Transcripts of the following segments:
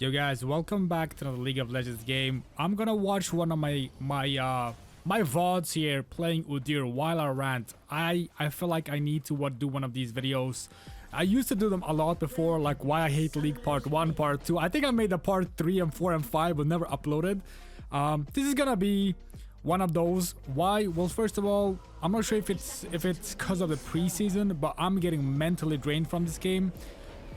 Yo guys, welcome back to the League of Legends game. I'm gonna watch one of my VODs here playing Udyr while I rant. I feel like I need to do one of these videos. I used to do them a lot before, like why I hate League part 1, part 2. I think I made the part 3 and 4 and 5 but never uploaded. This is gonna be one of those. Why? Well, first of all, I'm not sure if it's because of the preseason, but I'm getting mentally drained from this game.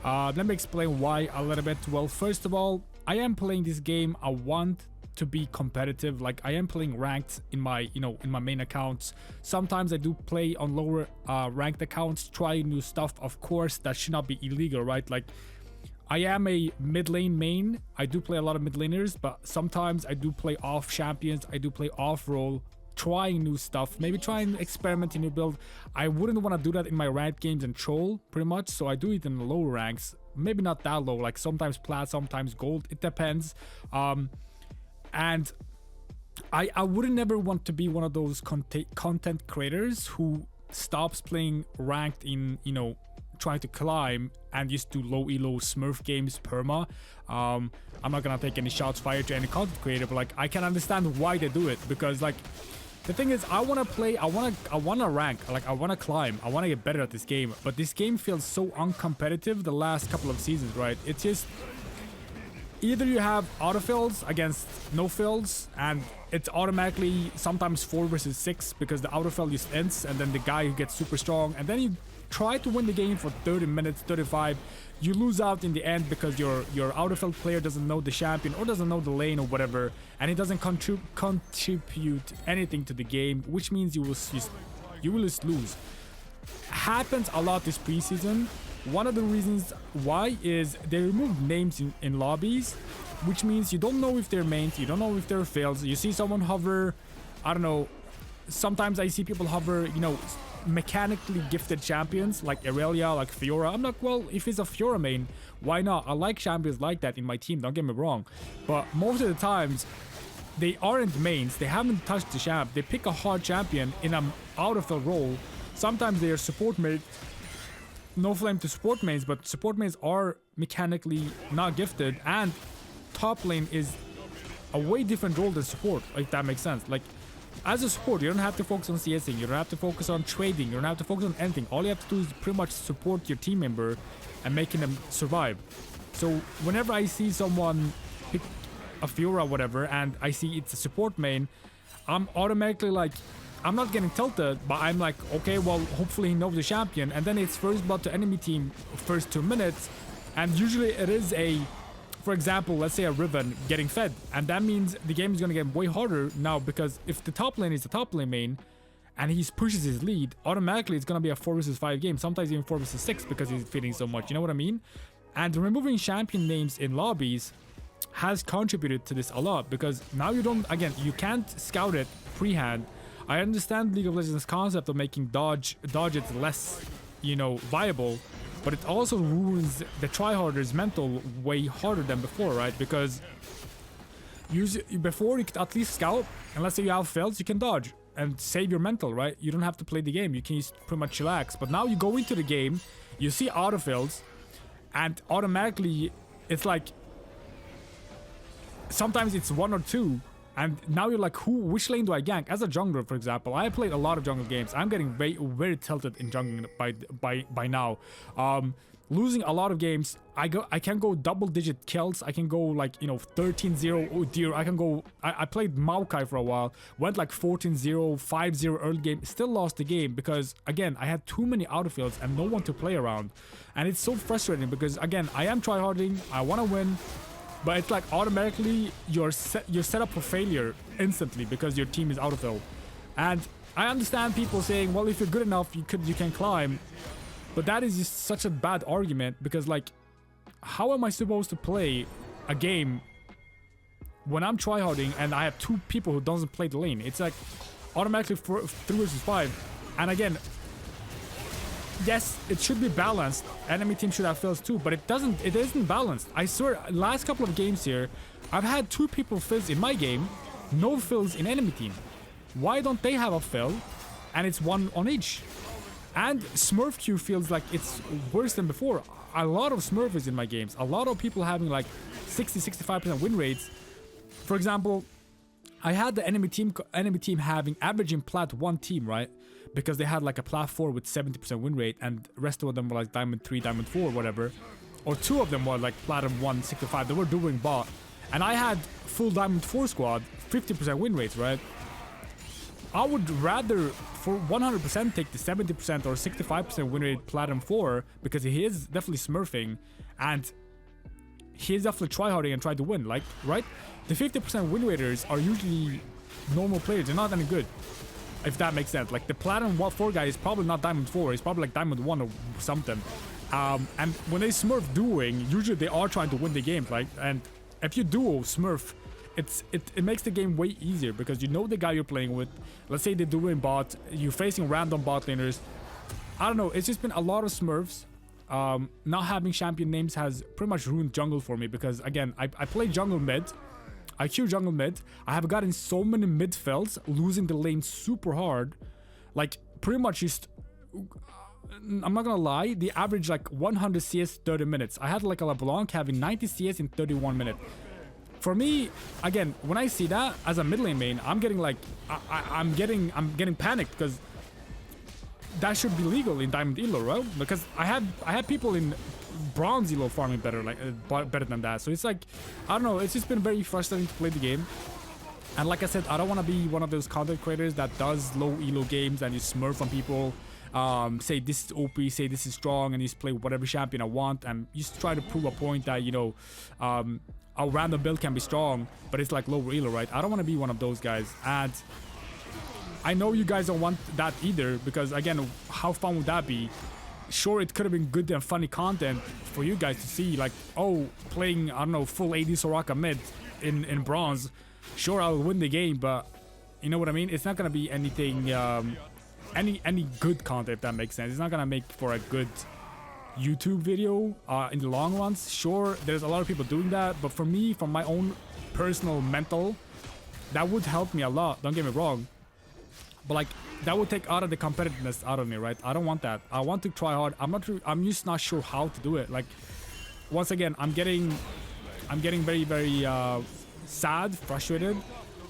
Let me explain why a little bit. Well, first of all, I am playing this game. I want to be competitive. Like, I am playing ranked in my main accounts. Sometimes I do play on lower ranked accounts, try new stuff. Of course, that should not be illegal, right? Like, I am a mid lane main. I do play a lot of mid laners, but sometimes I do play off champions. I do play off role, trying new stuff, maybe trying experimenting new build. I wouldn't want to do that in my ranked games and troll pretty much, so I do it in the lower ranks. Maybe not that low, like sometimes plat, sometimes gold, it depends. And I wouldn't never want to be one of those content creators who stops playing ranked in, trying to climb and just do low elo smurf games perma. I'm not gonna take any shots fired to any content creator, but like, I can understand why they do it, because like, the thing is, I want to play, I want to rank, like I want to climb, I want to get better at this game, but this game feels so uncompetitive the last couple of seasons, right? It's just either you have autofills against no fills, and it's automatically sometimes 4 versus 6 because the autofill just ends, and then the guy who gets super strong, and then you try to win the game for 30 minutes, 35, you lose out in the end because your autofill player doesn't know the champion or doesn't know the lane or whatever, and it doesn't contribute anything to the game, which means you will just lose. Happens a lot this preseason. One of the reasons why is they removed names in lobbies, which means you don't know if they're mains, you don't know if they're fails. You see someone hover, I don't know, sometimes I see people hover, mechanically gifted champions like Irelia, like Fiora. I'm like, well, if it's a Fiora main, why not? I like champions like that in my team, don't get me wrong. But most of the times, they aren't mains, they haven't touched the champ, they pick a hard champion in an out-of-field role. Sometimes they are support mains. No flame to support mains, but support mains are mechanically not gifted, and top lane is a way different role than support, if that makes sense. Like, as a support, you don't have to focus on CSing, you don't have to focus on trading, you don't have to focus on anything. All you have to do is pretty much support your team member and making them survive. So whenever I see someone pick a Fiora or whatever, and I see it's a support main, I'm automatically like, I'm not getting tilted, but I'm like, okay, well, hopefully he knows the champion, and then it's first blood to enemy team first 2 minutes, and usually it is a, for example, let's say a Riven getting fed, and that means the game is going to get way harder now, because if the top lane is the top lane main and he pushes his lead, automatically it's going to be a 4 versus 5 game, sometimes even 4 versus 6 because he's feeding so much, you know what I mean? And removing champion names in lobbies has contributed to this a lot, because now you can't scout it pre-hand. I understand League of Legends' concept of making dodge it less, viable, but it also ruins the tryharder's mental way harder than before, right? Because before you could at least scout, and let's say you have fails, you can dodge and save your mental, right? You don't have to play the game, you can just pretty much relax. But now you go into the game, you see autofills, and automatically it's like, sometimes it's 1 or 2, and now you're like, which lane do I gank? As a jungler, for example, I played a lot of jungle games. I'm getting very tilted in jungling by now. Losing a lot of games, I can go double-digit kills. I can go like 13-0 Udyr. I played Maokai for a while, went like 14-0, 5-0 early game, still lost the game because again I had too many autofills and no one to play around, and it's so frustrating because again I am tryharding, I want to win. But it's like automatically you're set up for failure instantly because your team is autofill. And I understand people saying, well, if you're good enough, you can climb. But that is just such a bad argument, because like, how am I supposed to play a game when I'm tryharding and I have 2 people who doesn't play the lane? It's like automatically 3 versus 5. And again, yes, it should be balanced. Enemy team should have fills too, but it isn't balanced. I swear, last couple of games here, I've had 2 people fills in my game, no fills in enemy team. Why don't they have a fill? And it's 1 on each. And Smurf queue feels like it's worse than before. A lot of Smurfers in my games. A lot of people having like 60-65% win rates. For example, I had the enemy team having averaging plat 1 team, right? Because they had like a plat 4 with 70% win rate, and the rest of them were like diamond 3, diamond 4, whatever. Or 2 of them were like platinum 1, 65. They were doing bot. And I had full diamond 4 squad, 50% win rates, right? I would rather for 100% take the 70% or 65% win rate platinum 4, because he is definitely smurfing and he is definitely tryharding and trying to win, like, right? The 50% win raters are usually normal players. They're not any good, if that makes sense. Like the platinum 4 guy is probably not diamond 4. He's probably like diamond 1 or something. And when they smurf duoing, usually they are trying to win the game, like, and if you duo smurf, it makes the game way easier because you know the guy you're playing with. Let's say they're doing bot, you're facing random bot laners. I don't know, it's just been a lot of smurfs. Not having champion names has pretty much ruined jungle for me because, again, I play jungle mid. I queue jungle mid. I have gotten so many mid fells, losing the lane super hard. Like, pretty much just... I'm not gonna lie, the average like 100 CS 30 minutes. I had like a LeBlanc having 90 CS in 31 minutes. For me, again, when I see that as a mid lane main, I'm getting like I'm getting panicked because that should be legal in Diamond Elo, right? Because I had people in Bronze Elo farming better than that. So it's like, I don't know, it's just been very frustrating to play the game. And like I said, I don't want to be one of those content creators that does low Elo games and you smurf on people. Say this is OP, say this is strong, and just play whatever champion I want, and just try to prove a point that, you know, a random build can be strong, but it's like lower elo, right? I don't want to be one of those guys, and I know you guys don't want that either, because again, how fun would that be? Sure, it could have been good and funny content for you guys to see, like, oh, playing, I don't know, full AD Soraka mid in bronze. Sure, I'll win the game, but you know what I mean? It's not gonna be anything, any good content, if that makes sense. It's not gonna make for a good YouTube video in the long runs. Sure, there's a lot of people doing that, but for me, from my own personal mental, that would help me a lot. Don't get me wrong, but like that would take out of the competitiveness out of me, right? I don't want that. I want to try hard. I'm just not sure how to do it. Like, once again, I'm getting very, very sad, frustrated.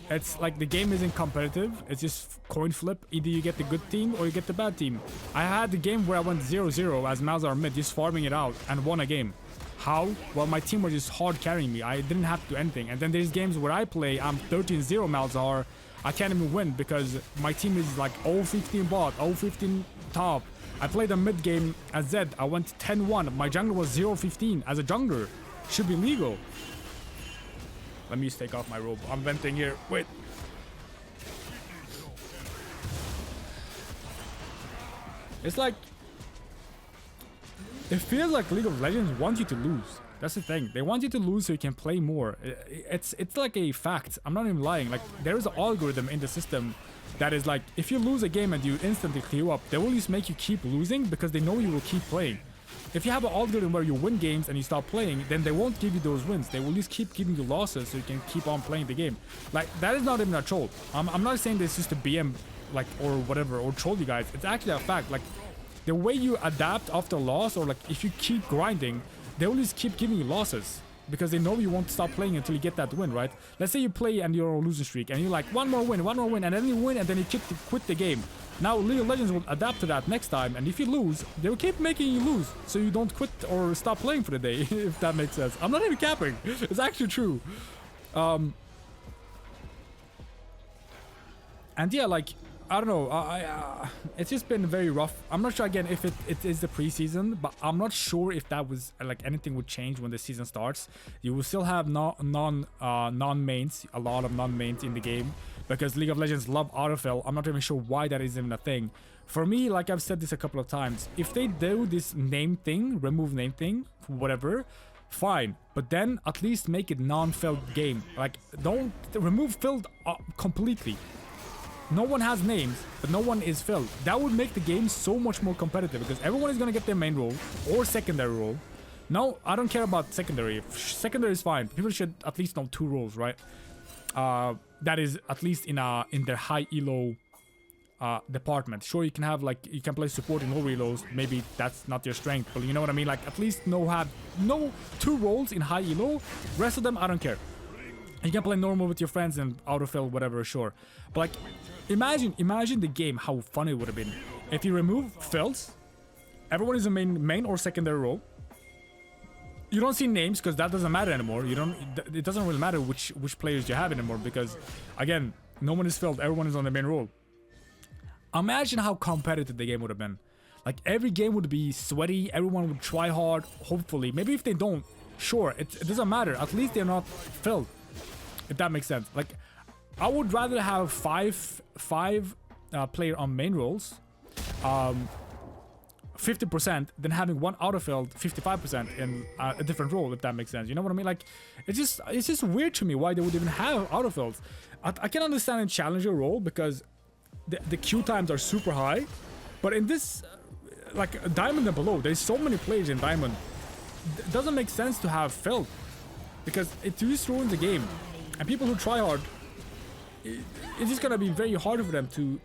It's like the game isn't competitive. It's just coin flip. Either you get the good team or you get the bad team. I had the game where I went 0-0 as Malzahar mid, just farming it out and won a game. How? Well, my team was just hard carrying me. I didn't have to do anything. And then there's games where I play, I'm 13-0 Malzahar. I can't even win because my team is like 0-15 bot, 0-15 top. I played a mid game as Zed. I went 10-1. My jungler was 0-15 as a jungler. Should be legal. Let me just take off my robe. I'm venting here. Wait. It's like... It feels like League of Legends wants you to lose. That's the thing. They want you to lose so you can play more. It's like a fact. I'm not even lying. Like, there is an algorithm in the system that is like, if you lose a game and you instantly clear up, they will just make you keep losing because they know you will keep playing. If you have an algorithm where you win games and you stop playing, then they won't give you those wins. They will just keep giving you losses so you can keep on playing the game. Like, that is not even a troll. I'm not saying this just to BM, like, or whatever, or troll you guys. It's actually a fact. Like, the way you adapt after loss, or like, if you keep grinding, they will just keep giving you losses. Because they know you won't stop playing until you get that win, right? Let's say you play and you're on a losing streak, and you're like, one more win, and then you win, and then you quit the game. Now, League of Legends will adapt to that next time, and if you lose, they will keep making you lose, so you don't quit or stop playing for the day, if that makes sense. I'm not even capping. It's actually true. And yeah, like, I don't know. It's just been very rough. I'm not sure, again, if it is the preseason, but I'm not sure if that was, like, anything would change when the season starts. You will still have non-mains, a lot of non-mains in the game, because League of Legends love autofill. I'm not even sure why that is even a thing. For me, like I've said this a couple of times, if they do this name thing, remove name thing, whatever, fine. But then at least make it non-filled game. Like, don't remove filled completely. No one has names, but no one is filled. That would make the game so much more competitive because everyone is going to get their main role or secondary role. No, I don't care about secondary. Secondary is fine. People should at least know 2 roles, right? That is at least in their high elo department. Sure, you can have like you can play support in low reloads. Maybe that's not your strength, but you know what I mean. Like at least have no 2 roles in high elo. Rest of them, I don't care. You can play normal with your friends and autofill whatever. Sure, but like imagine the game how fun it would have been if you remove fills. Everyone is a main or secondary role. You don't see names because that doesn't matter anymore. It doesn't really matter which players you have anymore because again, no one is filled. Everyone is on the main role. Imagine how competitive the game would have been. Like every game would be sweaty. Everyone would try hard. Hopefully, maybe if they don't, sure, it doesn't matter. At least they're not filled. If that makes sense. Like I would rather have five player on main roles. 50% than having one autofilled 55% in a different role, if that makes sense. You know what I mean? Like it's just weird to me why they would even have autofills. I can understand in challenger role because the queue times are super high, but in this like diamond and below, there's so many players in diamond. It doesn't make sense to have filled because it just ruins the game, and people who try hard, it's just gonna be very hard for them to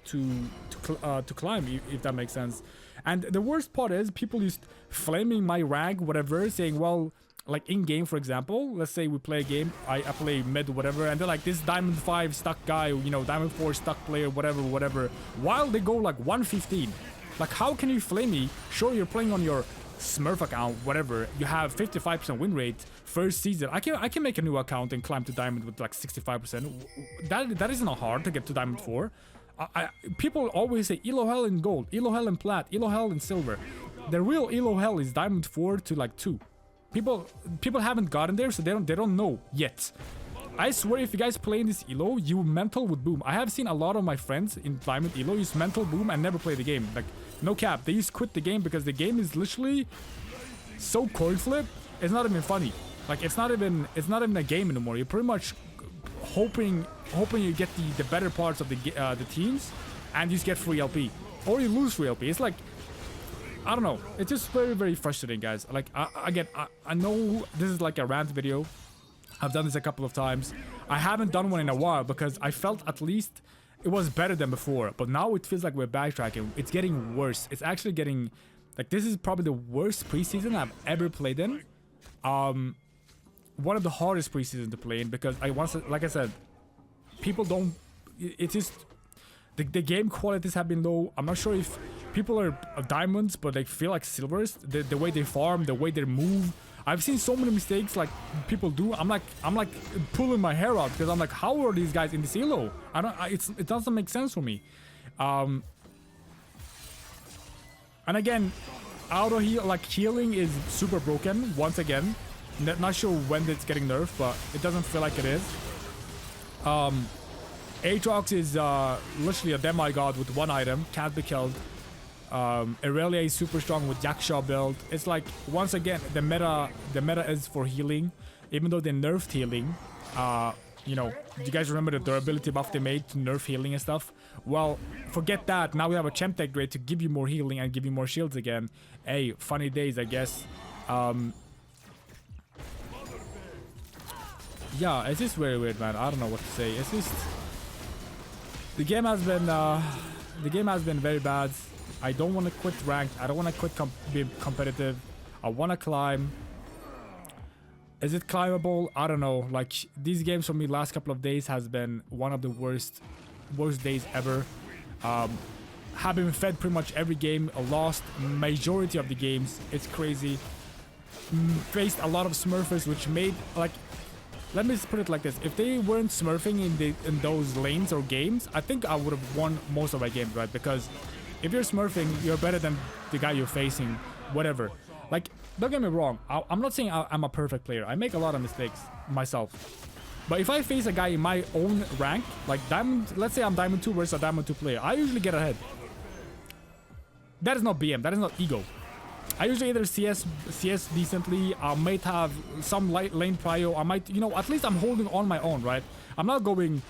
climb, if that makes sense. And the worst part is people just flaming my rank, whatever, saying, well, like in game, for example, let's say we play a game, I play mid, whatever, and they're like, this diamond 5 stuck guy, you know, diamond 4 stuck player, whatever, while they go like 115. Like, how can you flame me? Sure, you're playing on your Smurf account, whatever, you have 55% win rate first season. I can make a new account and climb to diamond with like 65%. That isn't hard to get to diamond 4. People always say elo hell in gold, elo hell in plat, elo hell in silver. The real elo hell is diamond 4 to like 2. People haven't gotten there, so they don't know yet. I swear, if you guys play in this elo, you mental with boom. I have seen a lot of my friends in diamond elo use mental boom and never play the game. Like no cap, they just quit the game because the game is literally so coin flip. It's not even funny. Like it's not even a game anymore. You're pretty much hoping you get the better parts of the teams and you just get free LP, or you lose free LP. It's like, I don't know, it's just very, very frustrating, guys. Like I know this is like a rant video. I've done this a couple of times. I haven't done one in a while because I felt at least it was better than before, but now it feels like we're backtracking. It's getting worse. It's actually getting like, this is probably the worst preseason I've ever played in. One of the hardest preseasons to play in because like I said, people don't. It's just the game qualities have been low. I'm not sure if people are diamonds, but they feel like silvers. The way they farm, the way they move. I've seen so many mistakes like people do. I'm like pulling my hair out because I'm like, how are these guys in this elo? It doesn't make sense for me. And again, auto heal, like healing is super broken once again. Not sure when it's getting nerfed, but it doesn't feel like it is. Aatrox is literally a demigod with one item, can't be killed. Aurelia is super strong with Yaksha build. It's like, once again, the meta is for healing, even though they nerfed healing. You know, do you guys remember the durability buff they made to nerf healing and stuff? Well, forget that. Now we have a champ tech grade to give you more healing and give you more shields again. Hey, funny days, I guess. Yeah, it's just very weird, man. I don't know what to say. It's just the game has been very bad. I don't want to quit ranked. I don't want to quit being competitive. I want to climb. Is it climbable? I don't know. Like, these games for me last couple of days has been one of the worst days ever. Have been fed pretty much every game. Lost majority of the games. It's crazy. Faced a lot of smurfers, which made, like, let me just put it like this. If they weren't smurfing in those lanes or games, I think I would have won most of my games, right? Because if you're smurfing, you're better than the guy you're facing, whatever. Like, don't get me wrong. I'm not saying I'm a perfect player. I make a lot of mistakes myself. But if I face a guy in my own rank, like Diamond, let's say I'm Diamond 2 versus a Diamond 2 player, I usually get ahead. That is not BM. That is not ego. I usually either CS decently, I might have some light lane prio, I might, you know, at least I'm holding on my own, right? I'm not losing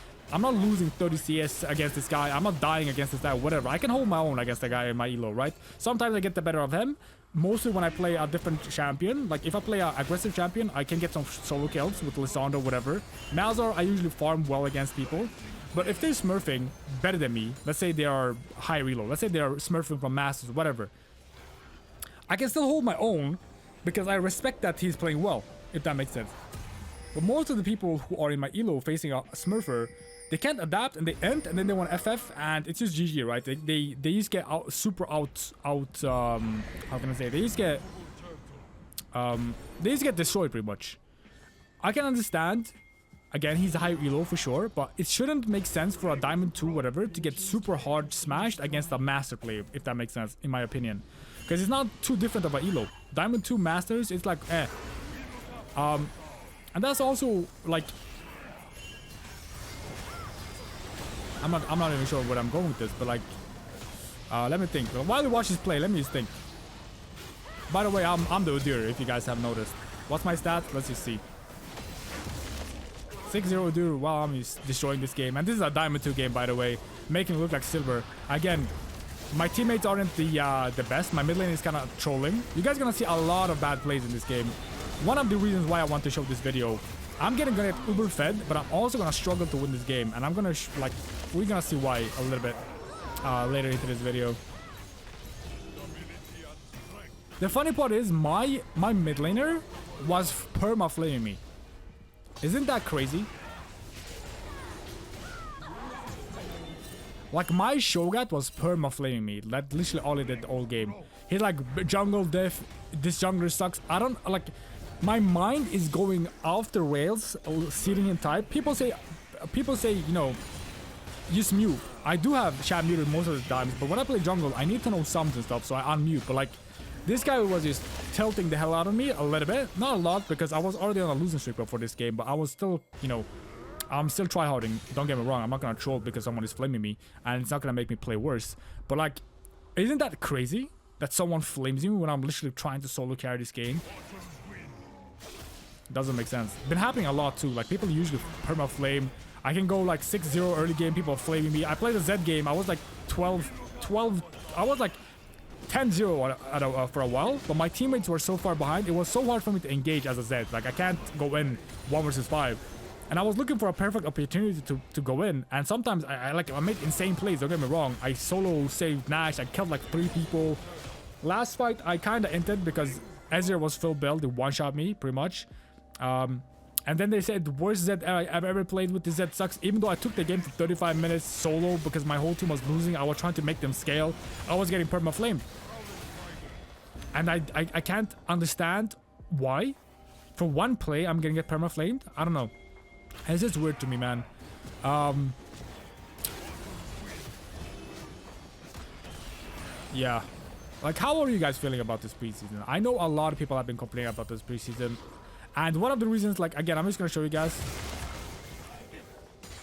30 CS against this guy, I'm not dying against this guy, whatever. I can hold my own against the guy in my elo, right? Sometimes I get the better of him, mostly when I play a different champion. Like, if I play an aggressive champion, I can get some solo kills with Lissandra, whatever. Malzahar, I usually farm well against people. But if they're smurfing better than me, let's say they are high reload, let's say they are smurfing from masters, whatever, I can still hold my own because I respect that he's playing well, if that makes sense. But most of the people who are in my elo facing a smurfer, they can't adapt and they end and then they want FF and it's just GG, right? They just get out super how can I say, they just get destroyed pretty much. I can understand, again, he's a high elo for sure, but it shouldn't make sense for a Diamond 2 whatever to get super hard smashed against a master player, if that makes sense, in my opinion. Because it's not too different of a elo. Diamond 2 masters, it's like and that's also like, I'm not even sure where I'm going with this, but like, let me think. While we watch this play, let me just think. By the way, I'm the Udyr, if you guys have noticed. What's my stats? Let's just see. 6-0 Udyr while I'm just destroying this game. And this is a Diamond 2 game, by the way. Making it look like silver. Again, my teammates aren't the best. My mid lane is kind of trolling. You guys are going to see a lot of bad plays in this game. One of the reasons why I want to show this video, I'm gonna get uber fed, but I'm also gonna struggle to win this game, and I'm gonna like, we're gonna see why a little bit later into this video. The funny part is my mid laner was perma flaming me. Isn't that crazy? Like my Shogat was perma flaming me. That's literally all he did all game. He's like jungle diff. This jungler sucks. I don't like. My mind is going off the rails, sitting in type. People say, you know, use mute. I do have chat muted most of the times, but when I play jungle, I need to know some stuff, so I unmute. But like, this guy was just tilting the hell out of me a little bit. Not a lot, because I was already on a losing streak for this game, but I was still, you know, I'm still tryharding. Don't get me wrong, I'm not gonna troll because someone is flaming me, and it's not gonna make me play worse. But like, isn't that crazy that someone flames me when I'm literally trying to solo carry this game? Doesn't make sense. Been happening a lot too. Like people usually perma flame. I can go like 6-0 early game, people flaming me. I played a Z game. I was like 12. I was like 10-0 for a while, but my teammates were so far behind. It was so hard for me to engage as a Z. Like I can't go in 1 versus 5. And I was looking for a perfect opportunity to go in. And sometimes I made insane plays. Don't get me wrong. I solo saved Nash. I killed like 3 people. Last fight I kind of entered because Ezreal was full build. They one-shot me pretty much. And then they said the worst Z I've ever played with. The Z sucks. Even though I took the game for 35 minutes solo because my whole team was losing, I was trying to make them scale. I was getting perma flamed, and I can't understand why. For one play, I'm gonna get perma flamed. I don't know. It's just weird to me, man. Yeah. Like, how are you guys feeling about this preseason? I know a lot of people have been complaining about this preseason. And one of the reasons, like, again, I'm just going to show you guys.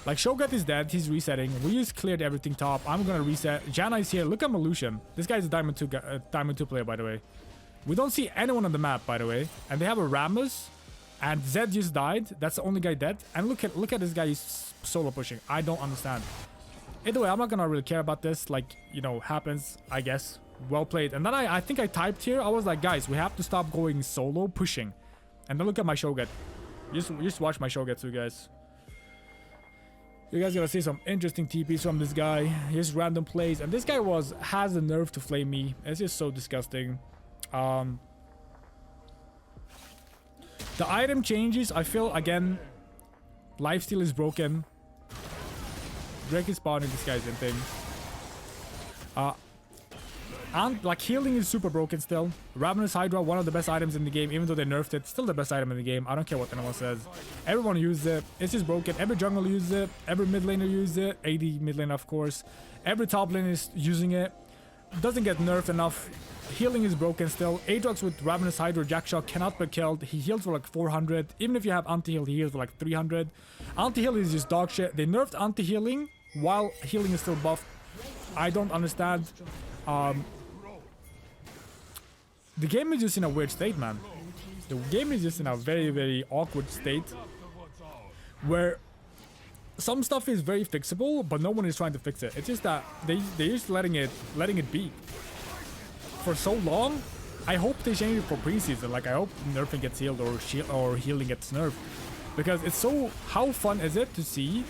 Like, Shogat is dead. He's resetting. We just cleared everything top. I'm going to reset. Janna is here. Look at Malusian. This guy's a Diamond 2 player, by the way. We don't see anyone on the map, by the way. And they have a Rammus. And Zed just died. That's the only guy dead. And look at this guy. He's solo pushing. I don't understand. Either way, I'm not going to really care about this. Like, you know, happens, I guess. Well played. And then I think I typed here. I was like, guys, we have to stop going solo pushing. And then look at my Shogat. Just watch my Shogat too, guys. You guys gonna see some interesting TPs from this guy. His random plays. And this guy has the nerve to flame me. It's just so disgusting. The item changes. I feel, again, lifesteal is broken. Drake is spawning this guy's thing. And like healing is super broken still. Ravenous Hydra, one of the best items in the game, even though they nerfed it, still the best item in the game. I don't care what anyone says. Everyone uses it. It's just broken. Every jungle uses it. Every mid laner uses it. AD mid laner, of course. Every top lane is using it. Doesn't get nerfed enough. Healing is broken still. Aatrox with Ravenous Hydra Jackshot cannot be killed. He heals for like 400. Even if you have anti-heal, he heals for like 300. Anti-heal is just dog shit. They nerfed anti-healing while healing is still buffed. I don't understand. The game is just in a weird state, man. The game is just in a very, very awkward state where some stuff is very fixable, but no one is trying to fix it. It's just that they're just letting it be for so long. I hope they change it for preseason. Like I hope nerfing gets healed or healing gets nerfed, because it's so. How fun is it to see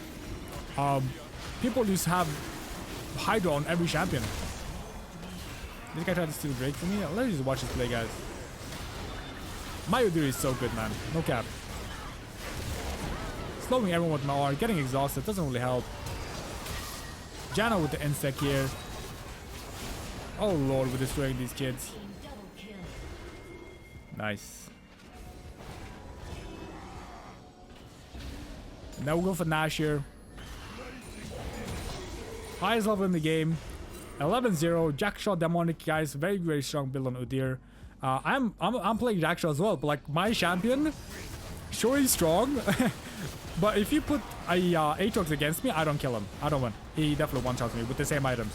people just have Hydra on every champion. This guy tried to steal Drake from me. Let's just watch this play, guys. My Udyr is so good, man. No cap. Slowing everyone with my R, getting exhausted doesn't really help. Janna with the insect here. Oh lord, we're destroying these kids. Nice. Now we'll go for Nash here. Highest level in the game. 11-0. Jackshot Demonic, guys. Very, very strong build on Udyr. I'm playing Jackshot as well, but like my champion, sure he's strong. But if you put a Aatrox against me, I don't kill him. I don't win. He definitely one-shots me with the same items.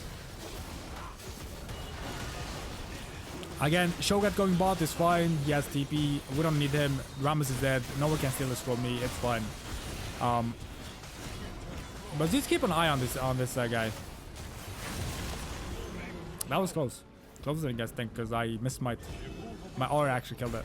Again, Shogat going bot is fine. He has TP. We don't need him. Rammus is dead. No one can steal this from me. It's fine. But just keep an eye on this guy. That was close. Closer than you guys think, because I missed my aura actually killed it.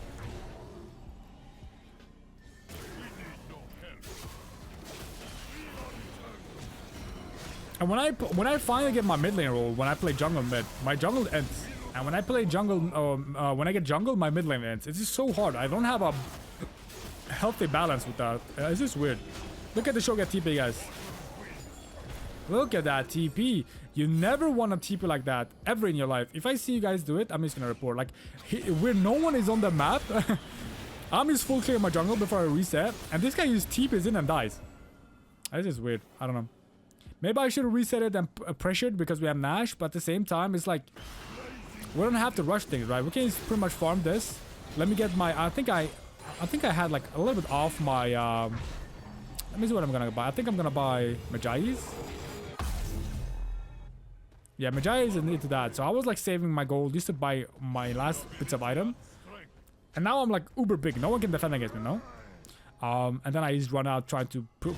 And when I finally get my mid lane role, when I play jungle mid, my jungle ends. And when I play jungle, when I get jungle, my mid lane ends. It's just so hard. I don't have a healthy balance with that. It's just weird. Look at the Shogat TP, guys. Look at that TP. You never want a TP like that ever in your life. If I see you guys do it, I'm just gonna report. Like, where no one is on the map, I'm just full clear my jungle before I reset. And this guy just TPs in and dies. That's just weird. I don't know. Maybe I should have reset it and pressured because we have Nash. But at the same time, it's like, we don't have to rush things, right? We can just pretty much farm this. Let me get my... I think I had like a little bit off my... let me see what I'm gonna buy. I think I'm gonna buy Magi's. Yeah, Magi's is into that. So I was like saving my gold just to buy my last bits of item. And now I'm like uber big. No one can defend against me, no? And then I just run out trying to put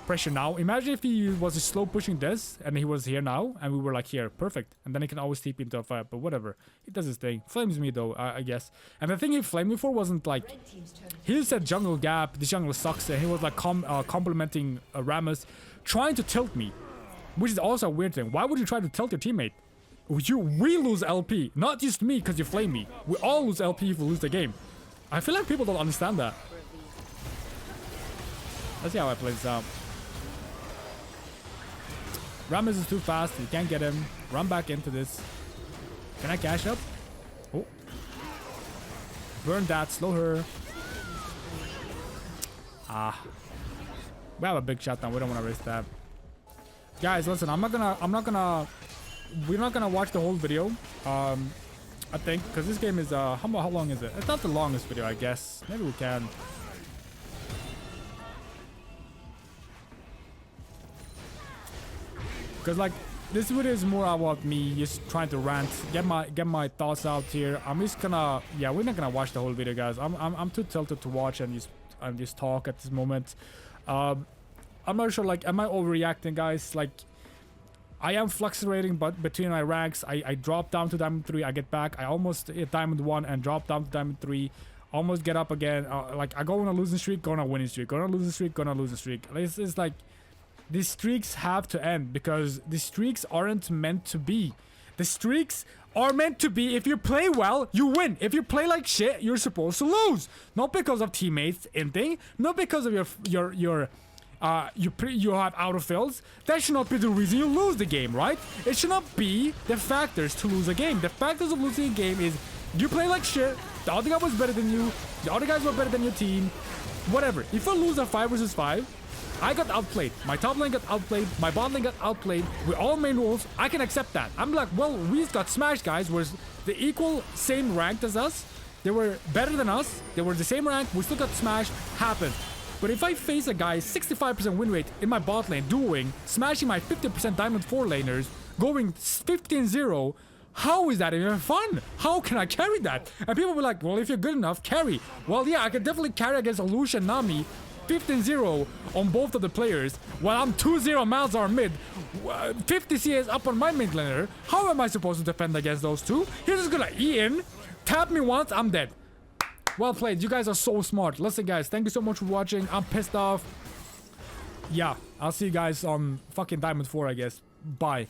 pressure now. Imagine if he was just slow pushing this and he was here now and we were like here. Perfect. And then he can always TP into a fight. But whatever. He does his thing. Flames me though, I guess. And the thing he flamed me for wasn't like... He just said jungle gap. This jungle sucks. And he was like complimenting Rammus. Trying to tilt me. Which is also a weird thing. Why would you try to tilt your teammate? We lose LP. Not just me because you flame me. We all lose LP if we lose the game. I feel like people don't understand that. Let's see how I play this out. Rammus is too fast. You can't get him. Run back into this. Can I cash up? Oh. Burn that. Slow her. Ah. We have a big shutdown. We don't want to risk that. Guys, listen. We're not gonna watch the whole video. I think because this game is how long is it? It's not the longest video, I guess. Maybe we can. Because like this video is more about me just trying to rant, get my thoughts out here. I'm just gonna, yeah, we're not gonna watch the whole video, guys. I'm too tilted to watch and just talk at this moment. I'm not sure, like, am I overreacting, guys? Like, I am fluctuating but between my ranks. I drop down to Diamond 3, I get back, I almost hit Diamond 1 and drop down to Diamond 3, almost get up again. Like, I go on a losing streak, go on a winning streak, go on a losing streak, go on a losing streak. It's like, these streaks have to end because the streaks aren't meant to be. The streaks are meant to be, if you play well, you win. If you play like shit, you're supposed to lose. Not because of teammates inting, not because of you have out of fields. That should not be the reason you lose the game, right? It should not be the factors to lose a game. The factors of losing a game is you play like shit, the other guy was better than you, the other guys were better than your team, whatever. If you lose a 5 versus 5, I got outplayed, my top lane got outplayed, my bot lane got outplayed, we all main roles, I can accept that. I'm like, well, we got smashed, guys, was the equal same ranked as us, they were better than us, they were the same rank, we still got smashed, happened. But if I face a guy 65% win rate in my bot lane doing, smashing my 50% diamond 4 laners, going 15-0, how is that even fun? How can I carry that? And people will be like, well, if you're good enough, carry. Well, yeah, I can definitely carry against Lucian Nami, 15-0 on both of the players, while I'm 2-0 miles our mid, 50 CS up on my mid laner. How am I supposed to defend against those two? He's just gonna E in, tap me once, I'm dead. Well played, you guys are so smart. Listen guys, thank you so much for watching. I'm pissed off. yeah, I'll see you guys on fucking Diamond 4, I guess. Bye.